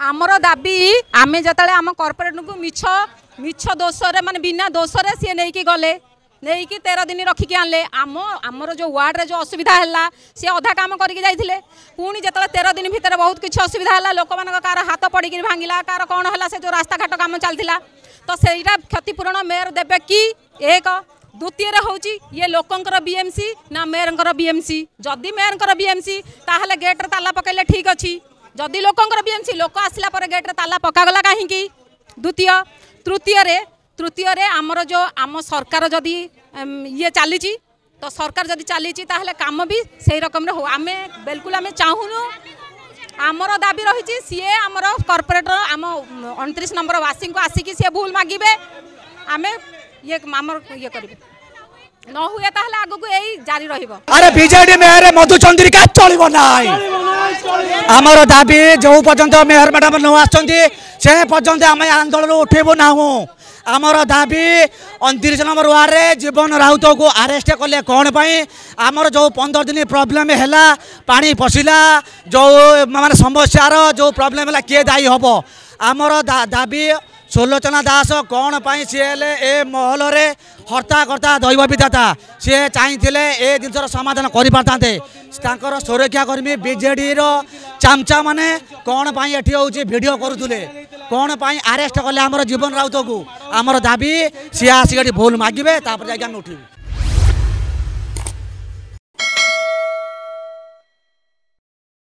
आमर दाबी आम जो आम कॉर्पोरेट को मिछ मिछ दोषरे माने बिना दोषरे सी नहीं गले नहीं कि 13 दिन रखिकी आनले आमर जो वार्ड रे जो असुविधा है सी अधा काम करके जाइए पुणी जो 13 दिन भितर बहुत किसी असुविधा है लोक मान कार हाथ पड़ी भांगिला कार कौन है से जो रास्ता घाट काम चलता तो सहीटा क्षतिपूरण मेयर देवे कि एक द्वितीय हूँ ये लोकंर बीएमसी ना मेयर बीएमसी जदि मेयर बीएमसी ताहले गेट्रे ताला पकड़े ठीक अच्छी जदि लोकंर बीएमसी लोक आसला गेट्रे ताला पकागला कहीं तृतीय तृतीय आमर जो आम सरकार जदि ये चली तो सरकार जदि चली काम भी से रकम हो आम बिल्कुल आम चाहूनु आमर दाबी रही सी आमर कॉर्पोरेटर आम 29 नंबर वासी को आसिकी सी भूल मागिबे आम ये आमर ये करेंगे न हुए ताहले आगु को यही जारी रहिबो। अरे बीजेडी मेयर मधुचंद्रिका चलिबो नाई आमर दाबी जो पर्यंत मेयर मैडम न आछंती से पर्यंत आम आंदोलन उठेबो ना हो आमर दाबी 29 नंबर वार्ड रे जीवन राउत को अरेस्ट कले कौन पाई आमर जो 15 दिन प्रॉब्लम है पानी पशिला जो माने समस्यार जो प्रॉब्लम है किए दायी हम आमर दाबी सुलोचना दास कौन पाई सी ए महल रे हर्ता कर्ता दैव विधाता सी चाहिए ए जिनसर समाधान कर सुरक्षाकर्मी बीजेडी चामचा माने कौन पाई एठी होची वीडियो करुले कौन पाई अरेस्ट कले आमर जीवन राउत को आमर दाबी सी आसिक भूल मागिबे तापर जाके हम उठिबे।